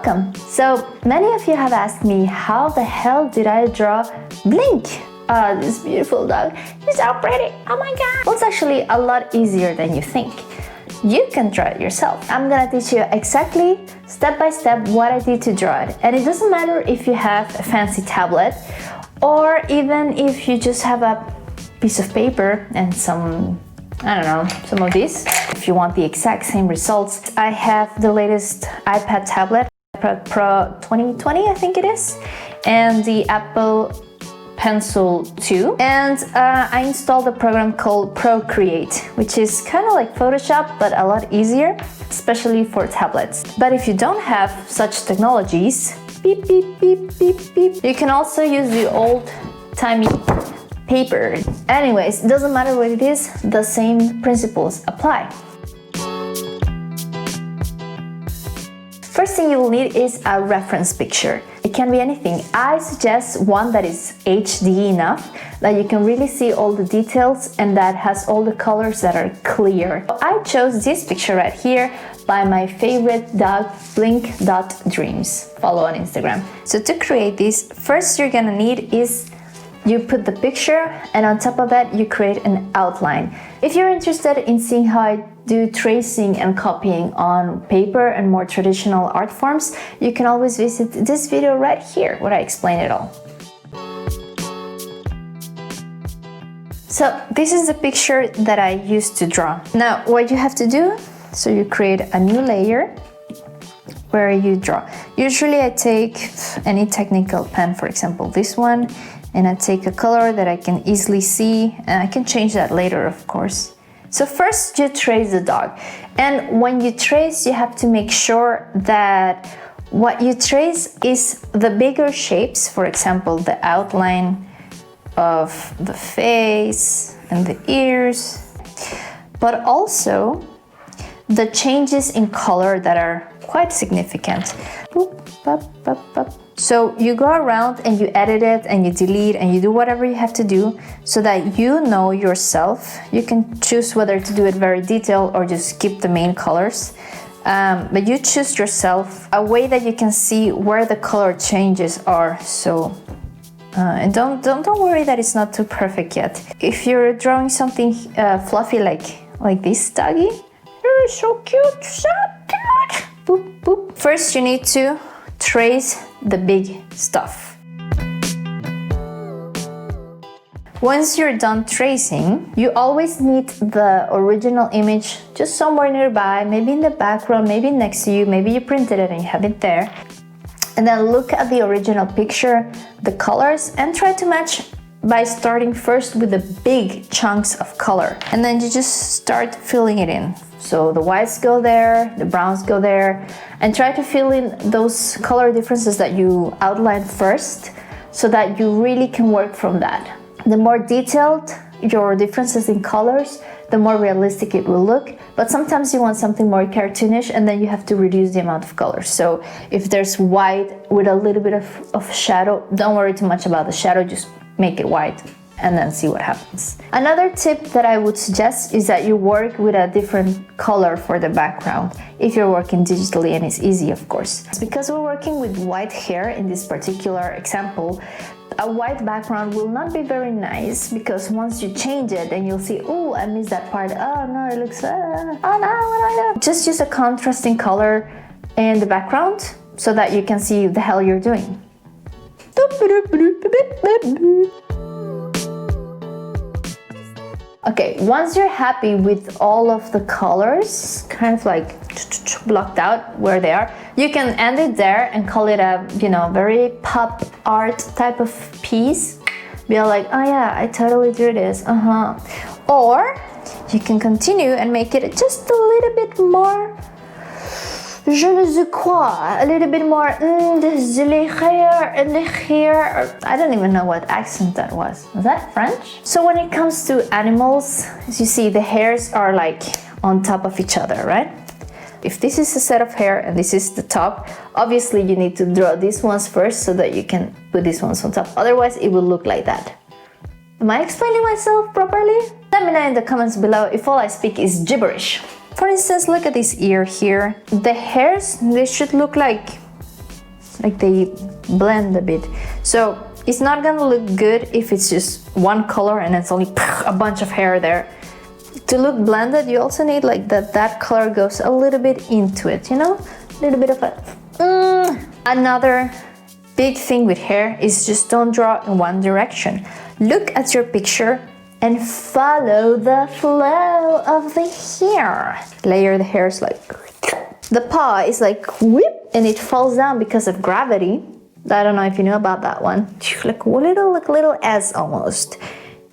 welcome! So many of you have asked me how the hell did I draw Blink? This beautiful dog. He's so pretty, oh my god! Well, it's actually a lot easier than you think. You can draw it yourself. I'm gonna teach you exactly, step by step, what I did to draw it. And it doesn't matter if you have a fancy tablet or even if you just have a piece of paper and some, I don't know, some of these. If you want the exact same results, I have the latest iPad tablet, iPad Pro 2020, I think it is, and the Apple Pencil 2, and I installed a program called Procreate, which is kind of like Photoshop but a lot easier, especially for tablets. But if you don't have such technologies, beep beep beep beep beep, you can also use the old-timey paper. Anyways, it doesn't matter what it is, the same principles apply. First thing you will need is a reference picture. It can be anything. I suggest one that is HD enough that you can really see all the details and that has all the colors that are clear. I chose this picture right here by my favorite dog, blink.dreams. Follow on Instagram. So to create this, first you're gonna need is you put the picture and on top of that you create an outline. If you're interested in seeing how I do tracing and copying on paper and more traditional art forms, you can always visit this video right here where I explain it all. So this is the picture that I used to draw. Now what you have to do, so you create a new layer where you draw. Usually I take any technical pen, for example this one, and I take a color that I can easily see, and I can change that later, of course. So first you trace the dog, and when you trace you have to make sure that what you trace is the bigger shapes, for example the outline of the face and the ears, but also the changes in color that are quite significant. So you go around and you edit it and you delete and you do whatever you have to do so that you know yourself. You can choose whether to do it very detailed or just skip the main colors. But you choose yourself a way that you can see where the color changes are. So and don't worry that it's not too perfect yet. If you're drawing something fluffy like this doggy, you're so cute, so cute. Boop, boop. First you need to trace the big stuff. Once you're done tracing, you always need the original image just somewhere nearby, maybe in the background, maybe next to you, maybe you printed it and you have it there. And then look at the original picture, the colors, and try to match by starting first with the big chunks of color. And then you just start filling it in. So the whites go there, the browns go there, and try to fill in those color differences that you outlined first so that you really can work from that. The more detailed your differences in colors, the more realistic it will look. But sometimes you want something more cartoonish and then you have to reduce the amount of colors. So if there's white with a little bit of shadow, don't worry too much about the shadow, just make it white and then see what happens. Another tip that I would suggest is that you work with a different color for the background if you're working digitally, and it's easy, of course. Because we're working with white hair in this particular example, a white background will not be very nice because once you change it then you'll see, oh, I missed that part, oh no, it looks, oh no, what do I do? Just use a contrasting color in the background so that you can see the hell you're doing. Okay, once you're happy with all of the colors, kind of like blocked out where they are, you can end it there and call it a, very pop art type of piece. Be like, oh yeah, I totally drew this, Or you can continue and make it just a little bit more je ne sais quoi, a little bit more here. I don't even know what accent that was. Was that French? So when it comes to animals, as you see, the hairs are like on top of each other, right? If this is a set of hair and this is the top, obviously you need to draw these ones first so that you can put these ones on top. Otherwise, it will look like that. Am I explaining myself properly? Let me know in the comments below if all I speak is gibberish. For instance, look at this ear here. The hairs, they should look like like they blend a bit. So it's not gonna look good if it's just one color and it's only a bunch of hair there. To look blended, you also need like that color goes a little bit into it, you know? A little bit of a... Another big thing with hair is just don't draw in one direction. Look at your picture and follow the flow of the hair. Layer the hairs like... The paw is like whip and it falls down because of gravity. I don't know if you know about that one. Like a little S almost.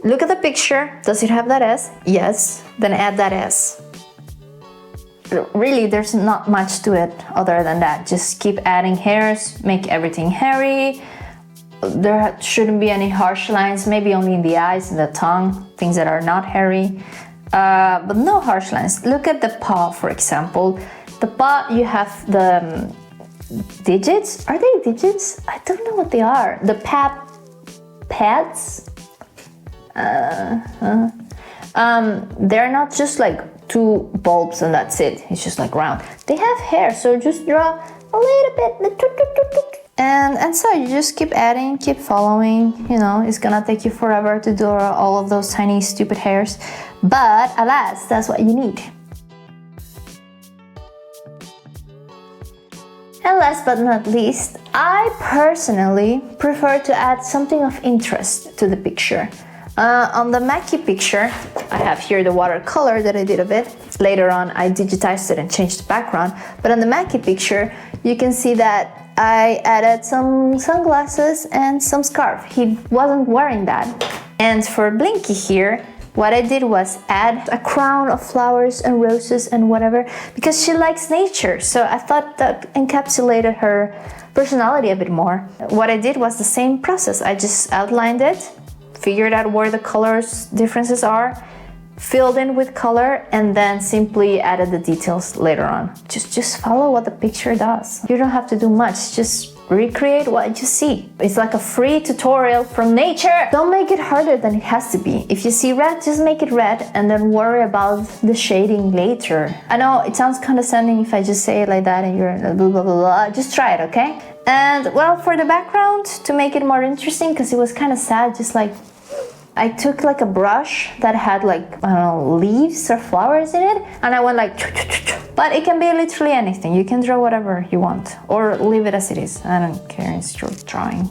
Look at the picture. Does it have that S? Yes. Then add that S. Really, there's not much to it other than that. Just keep adding hairs, make everything hairy. There shouldn't be any harsh lines, maybe only in the eyes and the tongue, things that are not hairy. But no harsh lines. Look at the paw, for example. The paw, you have the digits. Are they digits? I don't know what they are. The pads. They're not just like two bulbs and that's it. It's just like round. They have hair, so just draw a little bit. And so you just keep adding, keep following. You know, it's gonna take you forever to do all of those tiny stupid hairs. But alas, that's what you need. And last but not least, I personally prefer to add something of interest to the picture. On the Mackie picture, I have here the watercolor that I did of it. Later on, I digitized it and changed the background. But on the Mackie picture, you can see that I added some sunglasses and some scarf. He wasn't wearing that. And for Blinky here, what I did was add a crown of flowers and roses and whatever, because she likes nature. So I thought that encapsulated her personality a bit more. What I did was the same process. I just outlined it, figured out where the colors differences are, filled in with color, and then simply added the details later on. Just follow what the picture does. You don't have to do much, just recreate what you see. It's like a free tutorial from nature. Don't make it harder than it has to be. If you see red, just make it red and then worry about the shading later. I know it sounds condescending if I just say it like that and you're blah, blah, blah, blah. Just try it, okay? And well, for the background, to make it more interesting, because it was kind of sad, just like I took like a brush that had like, I don't know, leaves or flowers in it, and I went like, but it can be literally anything. You can draw whatever you want or leave it as it is. I don't care, it's your drawing.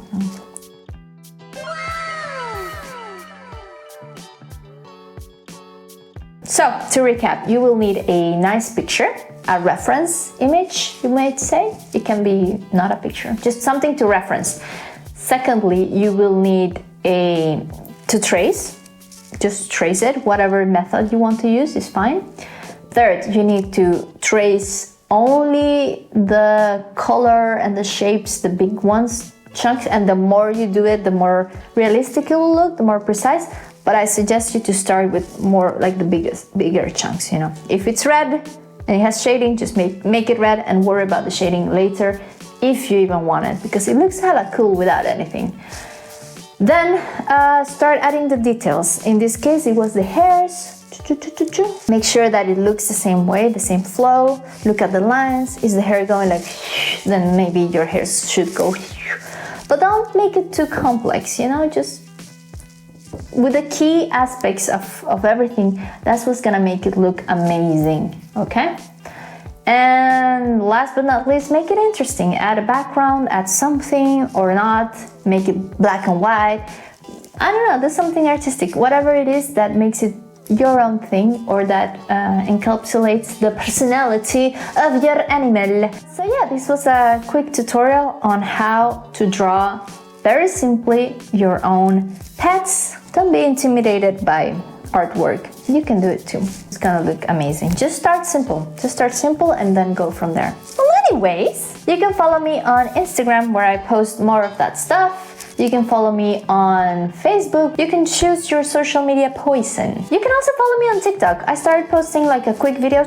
So to recap, you will need a nice picture, a reference image, you might say. It can be not a picture, just something to reference. Secondly, you will need to trace, just trace it, whatever method you want to use is fine. Third, you need to trace only the color and the shapes, the big ones, chunks, and the more you do it, the more realistic it will look, the more precise. But I suggest you to start with more like the bigger chunks, you know. If it's red and it has shading, just make it red and worry about the shading later if you even want it, because it looks hella cool without anything. Then start adding the details. In this case, it was the hairs. Make sure that it looks the same way, the same flow. Look at the lines. Is the hair going like, then maybe your hair should go. But don't make it too complex, you know, just with the key aspects of everything. That's what's gonna make it look amazing, okay? And last but not least, make it interesting. Add a background, add something or not, make it black and white. I don't know, do something artistic. Whatever it is that makes it your own thing or that encapsulates the personality of your animal. So yeah, this was a quick tutorial on how to draw very simply your own pets. Don't be intimidated by artwork. You can do it too. It's gonna look amazing. Just start simple and then go from there. Well, anyways, you can follow me on Instagram where I post more of that stuff. You can follow me on Facebook. You can choose your social media poison. You can also follow me on TikTok. I started posting like a quick video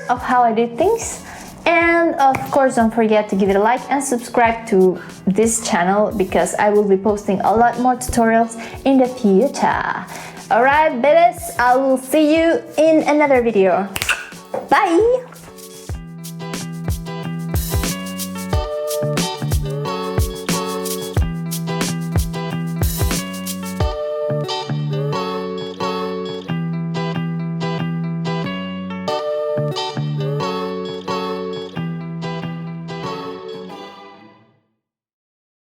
of how I did things. And of course, don't forget to give it a like and subscribe to this channel because I will be posting a lot more tutorials in the future. Alright, babies, I will see you in another video. Bye!